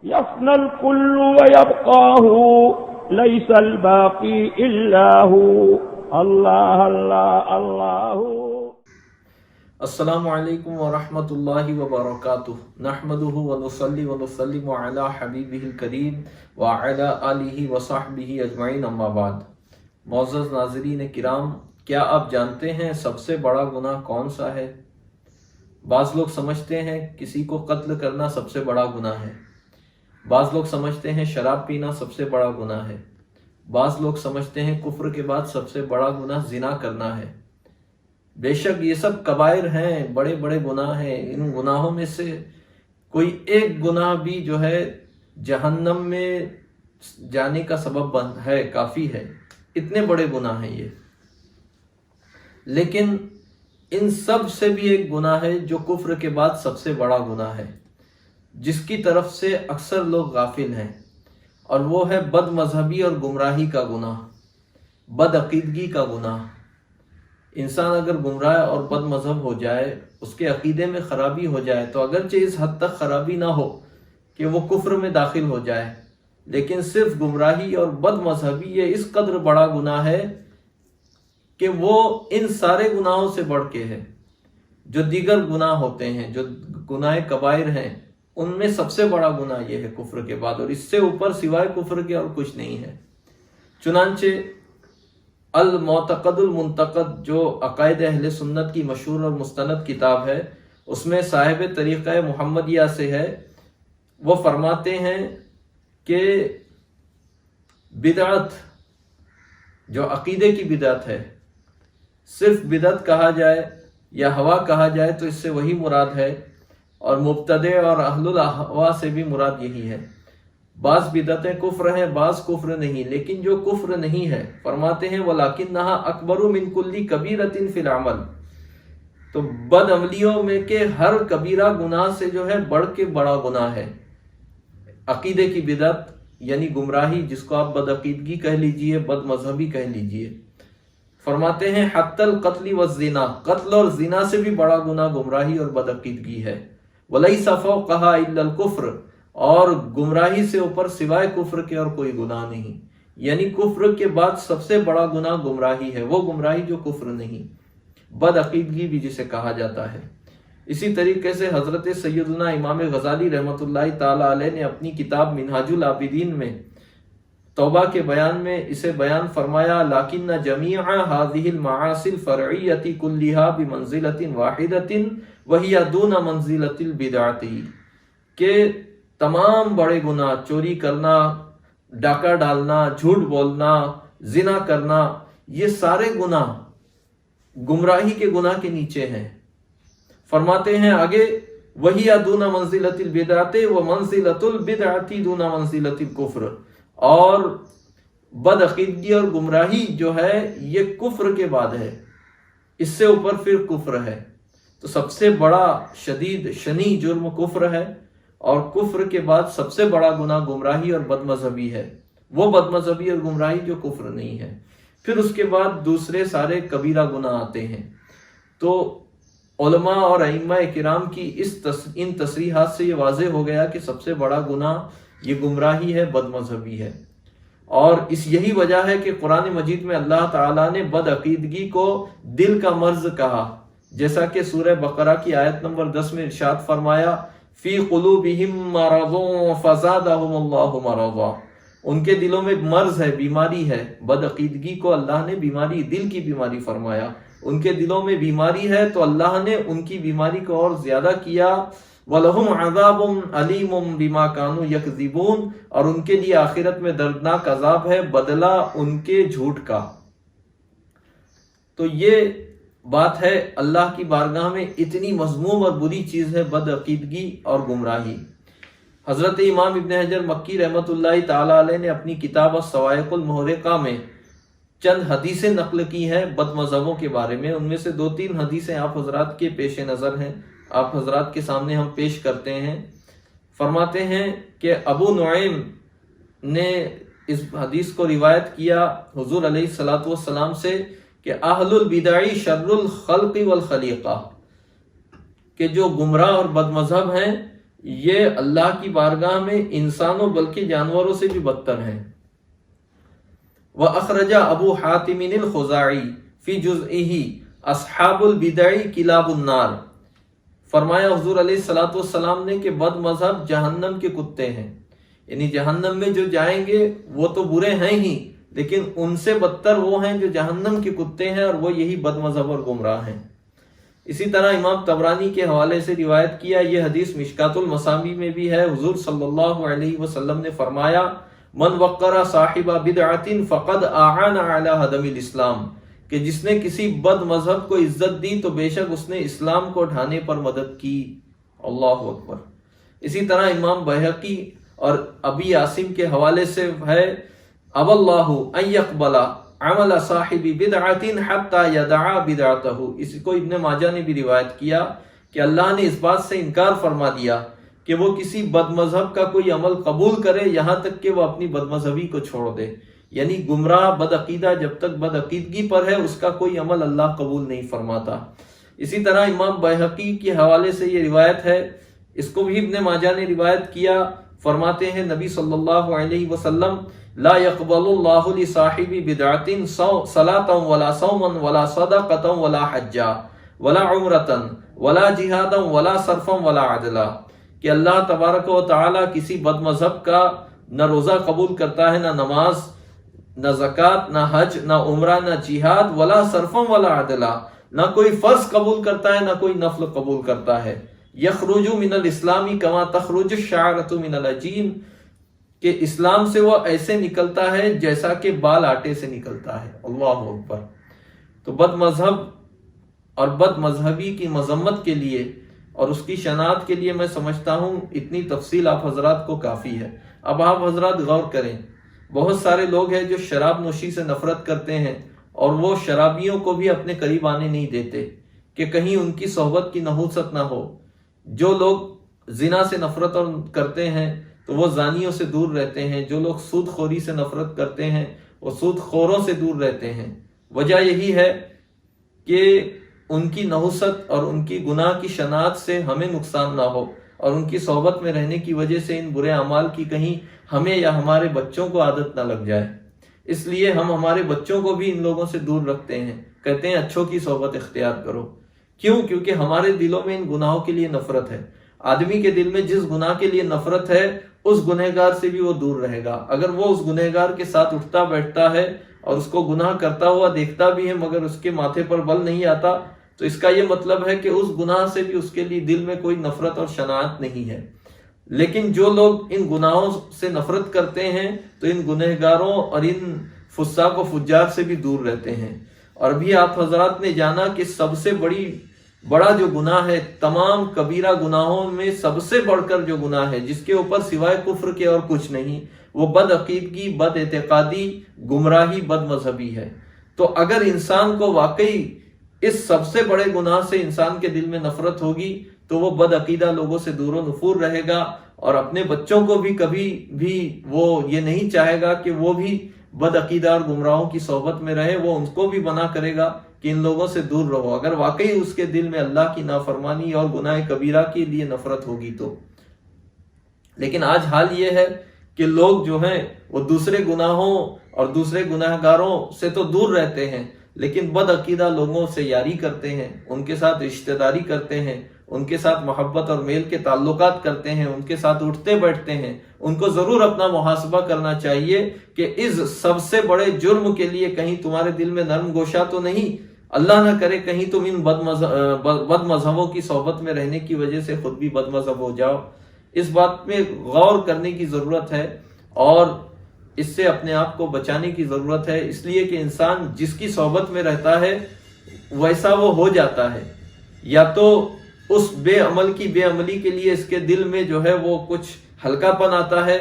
يفنى الكل ويبقى هو ليس الباقي إلا هو اللہ اللہ اللہ. السلام علیکم ورحمۃ اللہ وبرکاتہ. نحمدہ ونصلی ونسلم علی حبیبہ الکریم وعلی آلہ وصحبہ اجمعین، اما بعد. معزز ناظرین کرام، کیا آپ جانتے ہیں سب سے بڑا گناہ کون سا ہے؟ بعض لوگ سمجھتے ہیں کسی کو قتل کرنا سب سے بڑا گناہ ہے، بعض لوگ سمجھتے ہیں شراب پینا سب سے بڑا گناہ ہے، بعض لوگ سمجھتے ہیں کفر کے بعد سب سے بڑا گناہ زنا کرنا ہے. بے شک یہ سب کبائر ہیں، بڑے بڑے گناہ ہیں. ان گناہوں میں سے کوئی ایک گناہ بھی جو ہے جہنم میں جانے کا سبب ہے، کافی ہے. اتنے بڑے گناہ ہیں یہ. لیکن ان سب سے بھی ایک گناہ ہے جو کفر کے بعد سب سے بڑا گناہ ہے، جس کی طرف سے اکثر لوگ غافل ہیں، اور وہ ہے بد مذہبی اور گمراہی کا گناہ، بد عقیدگی کا گناہ. انسان اگر گمراہ اور بد مذہب ہو جائے، اس کے عقیدے میں خرابی ہو جائے، تو اگرچہ اس حد تک خرابی نہ ہو کہ وہ کفر میں داخل ہو جائے، لیکن صرف گمراہی اور بد مذہبی یہ اس قدر بڑا گناہ ہے کہ وہ ان سارے گناہوں سے بڑھ کے ہے. جو دیگر گناہ ہوتے ہیں، جو گناہ کبائر ہیں، ان میں سب سے بڑا گناہ یہ ہے کفر کے بعد، اور اس سے اوپر سوائے کفر کے اور کچھ نہیں ہے. چنانچہ المعتقد المنتقد جو عقائد اہل سنت کی مشہور اور مستند کتاب ہے، اس میں صاحب طریقہ محمدیہ سے ہے. وہ فرماتے ہیں کہ بدعت جو عقیدے کی بدعت ہے، صرف بدعت کہا جائے یا ہوا کہا جائے تو اس سے وہی مراد ہے، اور مبتدع اور اہل الاہواء سے بھی مراد یہی ہے. بعض بدعتیں کفر ہیں، بعض کفر نہیں. لیکن جو کفر نہیں ہے، فرماتے ہیں وَلَكِنَّهَا أَكْبَرُ مِنْ كُلِّ كَبِيرَةٍ فِي الْعَمَلِ. تو بد عملیوں میں کہ ہر کبیرہ گناہ سے جو ہے بڑھ کے بڑا گناہ ہے عقیدے کی بدعت، یعنی گمراہی، جس کو آپ بد عقیدگی کہہ لیجئے، بد مذہبی کہہ لیجئے. فرماتے ہیں حتی القتل والزنا، قتل اور زنا سے بھی بڑا گناہ گمراہی اور بد عقیدگی ہے. وَلَيْسَ فَوْقَهَا إِلَّا الْكُفْرُ، اور گمراہی سے اوپر سوائے کفر کے اور کوئی گناہ نہیں. یعنی کفر کے بعد سب سے بڑا گناہ گمراہی ہے، وہ گمراہی جو کفر نہیں، بد عقیدگی بھی جسے کہا جاتا ہے. اسی طریقے سے حضرت سیدنا امام غزالی رحمۃ اللہ تعالی علیہ نے اپنی کتاب منہاج العابدین میں توبہ کے بیان میں اسے بیان فرمایا لَكِنَّ جَمِيعَ هَذِهِ الْمَعَاصِي الْفَرْعِيَّةِ كُلِّهَا بِمَنزِلَةٍ وَاحِدَةٍ وَهِيَ دُونَ مَنزِلَةِ الْبِدْعَةِ، کہ تمام بڑے گناہ، چوری کرنا، ڈاکہ ڈالنا، جھوٹ بولنا، زنا کرنا، یہ سارے گناہ گمراہی کے گناہ کے نیچے ہیں. فرماتے ہیں آگے وَهِيَ دُونَ مَنزِلَةِ الْبِدْعَةِ وَمَنزِلَةُ الْبِدْعَةِ دُونَ مَنزِلَةِ الْكُفْرِ. اور بد عقیدگی اور گمراہی جو ہے یہ کفر کے بعد ہے، اس سے اوپر پھر کفر ہے. تو سب سے بڑا شدید شنیع جرم کفر ہے، اور کفر کے بعد سب سے بڑا گناہ گمراہی اور بد مذہبی ہے، وہ بد مذہبی اور گمراہی جو کفر نہیں ہے. پھر اس کے بعد دوسرے سارے کبیرہ گناہ آتے ہیں. تو علماء اور ائمہ کرام کی ان تصریحات سے یہ واضح ہو گیا کہ سب سے بڑا گناہ یہ گمراہی ہے، بد مذہبی ہے. اور یہی وجہ ہے کہ قرآن مجید میں اللہ تعالیٰ نے بد عقیدگی کو دل کا مرض کہا، جیسا کہ سورہ بقرہ کی آیت نمبر 10 میں ارشاد فرمایا فی قلوبہم مرض فزادہم اللہ مرضا. ان کے دلوں میں مرض ہے، بیماری ہے. بد عقیدگی کو اللہ نے بیماری، دل کی بیماری فرمایا. ان کے دلوں میں بیماری ہے تو اللہ نے ان کی بیماری کو اور زیادہ کیا. وَلَهُمْ عَذَابٌ عَلِيمٌ بِمَا كَانُوا يَكْذِبُونَ، اور ان کے لیے آخرت میں دردناک عذاب ہے، بدلہ ان کے جھوٹ کا. تو یہ بات ہے اللہ کی بارگاہ میں اتنی مذموم اور بری چیز ہے بد عقیدگی اور گمراہی. حضرت امام ابن حجر مکی رحمۃ اللہ تعالی علیہ نے اپنی کتاب الصواعق المحرقہ میں چند حدیثیں نقل کی ہیں بد مذہبوں کے بارے میں. ان میں سے 2-3 حدیثیں آپ حضرات کے پیش نظر ہیں، آپ حضرات کے سامنے ہم پیش کرتے ہیں. فرماتے ہیں کہ ابو نعیم نے اس حدیث کو روایت کیا حضور علیہ الصلوۃ والسلام سے کہ اہل البدع شر الخلق والخلیقہ، کہ جو گمراہ اور بد مذہب ہیں یہ اللہ کی بارگاہ میں انسانوں بلکہ جانوروں سے بھی بدتر ہیں۔ وَأَخْرَجَ أَبُو حَاتِمٍ الْخُزَاعِي فِي جُزْئِهِ أَصْحَابُ الْبِدَعِ كِلَابُ النَّارِ، فرمایا حضور علیہ الصلوۃ والسلام نے کہ بد مذہب جہنم کے کتے ہیں، یعنی جہنم میں جو جائیں گے وہ تو برے ہیں ہی، لیکن ان سے بدتر وہ ہیں جو جہنم کے کتے ہیں، اور وہ یہی بد مذہب اور گمراہ ہیں۔ اسی طرح امام طبرانی کے حوالے سے روایت کیا، یہ حدیث مشکات المصابیح میں بھی ہے، حضور صلی اللہ علیہ وسلم نے فرمایا من وقر صاحب بدعۃ فقد اعان علی ہدم الاسلام، کہ جس نے کسی بد مذہب کو عزت دی تو بے شک اس نے اسلام کو ڈھانے پر مدد کی۔ اللہ اکبر۔ اسی طرح امام بہقی اور ابی عاصم کے حوالے سے ہے اب اللہ ان یقبل عمل صاحب بدعۃ حتی یدع بدعتہ، اس کو ابن ماجہ نے بھی روایت کیا کہ اللہ نے اس بات سے انکار فرما دیا کہ وہ کسی بد مذہب کا کوئی عمل قبول کرے یہاں تک کہ وہ اپنی بد مذہبی کو چھوڑ دے، یعنی گمراہ بد عقیدہ جب تک بد عقیدگی پر ہے اس کا کوئی عمل اللہ قبول نہیں فرماتا۔ اسی طرح امام بہقی کے حوالے سے یہ روایت ہے، اس کو بھی ابن ماجہ نے روایت کیا، فرماتے ہیں نبی صلی اللہ علیہ وسلم لا يقبل اللہ لصاحب بدعۃ صلاۃ ولا صوما ولا صدقۃ ولا حجا ولا عمرۃ ولا جہادا ولا صرفا ولا عدلا، کہ اللہ تبارک و تعالی کسی بد مذہب کا نہ روزہ قبول کرتا ہے، نہ نماز، نہ زکوٰۃ، نہ حج، نہ عمرہ، نہ جہاد، ولا صرفا ولا عدلا، نہ کوئی فرض قبول کرتا ہے نہ کوئی نفل قبول کرتا ہے۔ یخرج من الاسلام کما تخرج الشعرۃ من العجین، کہ اسلام سے وہ ایسے نکلتا ہے جیسا کہ بال آٹے سے نکلتا ہے۔ اللہ اکبر۔ تو بد مذہب اور بد مذہبی کی مذمت کے لیے اور اس کی شناعت کے لیے میں سمجھتا ہوں اتنی تفصیل آپ حضرات کو کافی ہے۔ اب آپ حضرات غور کریں، بہت سارے لوگ ہیں جو شراب نوشی سے نفرت کرتے ہیں اور وہ شرابیوں کو بھی اپنے قریب آنے نہیں دیتے کہ کہیں ان کی صحبت کی نحوست نہ ہو۔ جو لوگ زنا سے نفرت کرتے ہیں تو وہ زانیوں سے دور رہتے ہیں، جو لوگ سود خوری سے نفرت کرتے ہیں وہ سود خوروں سے دور رہتے ہیں۔ وجہ یہی ہے کہ ان کی نحوست اور ان کی گناہ کی شناعت سے ہمیں نقصان نہ ہو، اور ان کی صحبت میں رہنے کی وجہ سے ان برے اعمال کی کہیں ہمیں یا ہمارے بچوں کو عادت نہ لگ جائے۔ اس لیے ہم ہمارے بچوں کو بھی ان لوگوں سے دور رکھتے ہیں، کہتے ہیں اچھوں کی صحبت اختیار کرو۔ کیوں؟ کیونکہ ہمارے دلوں میں ان گناہوں کے لیے نفرت ہے۔ آدمی کے دل میں جس گناہ کے لیے نفرت ہے اس گنہگار سے بھی وہ دور رہے گا۔ اگر وہ اس گنہگار کے ساتھ اٹھتا بیٹھتا ہے اور اس کو گناہ کرتا ہوا دیکھتا بھی ہے مگر اس کے ماتھے پر بل نہیں آتا، تو اس کا یہ مطلب ہے کہ اس گناہ سے بھی اس کے لیے دل میں کوئی نفرت اور شناعت نہیں ہے۔ لیکن جو لوگ ان گناہوں سے نفرت کرتے ہیں تو ان گنہگاروں اور ان فساق و فجار سے بھی دور رہتے ہیں۔ اور بھی آپ حضرات نے جانا کہ سب سے بڑا جو گناہ ہے، تمام کبیرہ گناہوں میں سب سے بڑھ کر جو گناہ ہے جس کے اوپر سوائے کفر کے اور کچھ نہیں، وہ بد عقیدگی، بد اعتقادی، گمراہی، بد مذہبی ہے۔ تو اگر انسان کو واقعی اس سب سے بڑے گناہ سے انسان کے دل میں نفرت ہوگی تو وہ بد عقیدہ لوگوں سے دور و نفور رہے گا، اور اپنے بچوں کو بھی کبھی بھی وہ یہ نہیں چاہے گا کہ وہ بھی بد عقیدہ اور گمراہوں کی صحبت میں رہے، وہ ان کو بھی منع کرے گا کہ ان لوگوں سے دور رہو، اگر واقعی اس کے دل میں اللہ کی نافرمانی اور گناہ کبیرہ کے لیے نفرت ہوگی تو۔ لیکن آج حال یہ ہے کہ لوگ جو ہیں وہ دوسرے گناہوں اور دوسرے گناہگاروں سے تو دور رہتے ہیں، لیکن بد عقیدہ لوگوں سے یاری کرتے ہیں، ان کے ساتھ رشتہ داری کرتے ہیں، ان کے ساتھ محبت اور میل کے تعلقات کرتے ہیں، ان کے ساتھ اٹھتے بیٹھتے ہیں۔ ان کو ضرور اپنا محاسبہ کرنا چاہیے کہ اس سب سے بڑے جرم کے لیے کہیں تمہارے دل میں نرم گوشہ تو نہیں، اللہ نہ کرے کہیں تم ان بد مذہبوں کی صحبت میں رہنے کی وجہ سے خود بھی بد مذہب ہو جاؤ۔ اس بات میں غور کرنے کی ضرورت ہے اور اس سے اپنے آپ کو بچانے کی ضرورت ہے، اس لیے کہ انسان جس کی صحبت میں رہتا ہے ویسا وہ ہو جاتا ہے۔ یا تو اس بے عمل کی بے عملی کے لیے اس کے دل میں جو ہے وہ کچھ ہلکا پن آتا ہے،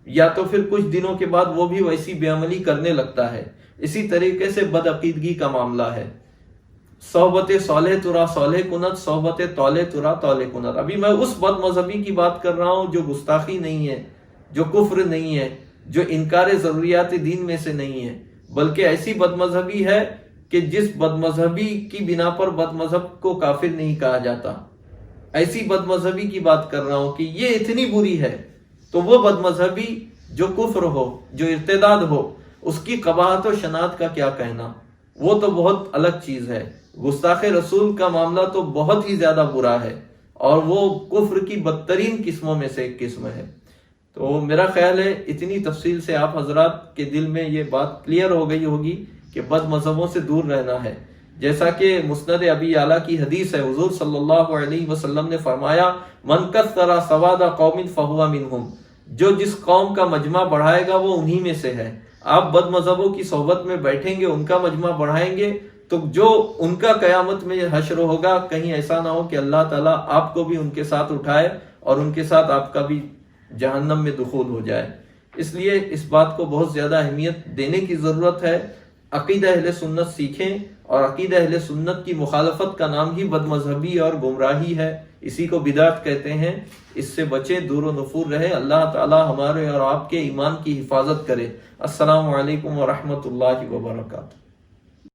یا تو پھر کچھ دنوں کے بعد وہ بھی ویسی بے عملی کرنے لگتا ہے۔ اسی طریقے سے بد عقیدگی کا معاملہ ہے۔ صحبت صالح ترا صالح کنت، صحبت طالح ترا طالح کنت۔ ابھی میں اس بد مذہبی کی بات کر رہا ہوں جو گستاخی نہیں ہے، جو کفر نہیں ہے، جو انکار ضروریات دین میں سے نہیں ہے، بلکہ ایسی بد مذہبی ہے کہ جس بد مذہبی کی بنا پر بد مذہب کو کافر نہیں کہا جاتا، ایسی بد مذہبی کی بات کر رہا ہوں کہ یہ اتنی بری ہے، تو وہ بد مذہبی جو کفر ہو، جو ارتداد ہو، اس کی قباحت و شناعت کا کیا کہنا، وہ تو بہت الگ چیز ہے۔ گستاخ رسول کا معاملہ تو بہت ہی زیادہ برا ہے، اور وہ کفر کی بدترین قسموں میں سے ایک قسم ہے۔ تو میرا خیال ہے اتنی تفصیل سے آپ حضرات کے دل میں یہ بات کلیئر ہو گئی ہوگی کہ بد مذہبوں سے دور رہنا ہے۔ جیسا کہ مسند ابی اعلیٰ کی حدیث ہے، حضور صلی اللہ علیہ وسلم نے فرمایا من کثر سواد قوم فہو منہم، جو جس قوم کا مجمع بڑھائے گا وہ انہی میں سے ہے۔ آپ بد مذہبوں کی صحبت میں بیٹھیں گے، ان کا مجمع بڑھائیں گے، تو جو ان کا قیامت میں حشر ہوگا، کہیں ایسا نہ ہو کہ اللہ تعالیٰ آپ کو بھی ان کے ساتھ اٹھائے اور ان کے ساتھ آپ کا بھی جہنم میں دخول ہو جائے۔ اس لیے اس بات کو بہت زیادہ اہمیت دینے کی ضرورت ہے۔ عقیدہ اہل سنت سیکھیں، اور عقیدہ اہل سنت کی مخالفت کا نام ہی بد مذہبی اور گمراہی ہے، اسی کو بدعت کہتے ہیں۔ اس سے بچیں، دور و نفور رہے۔ اللہ تعالی ہمارے اور آپ کے ایمان کی حفاظت کرے۔ السلام علیکم ورحمۃ اللہ وبرکاتہ۔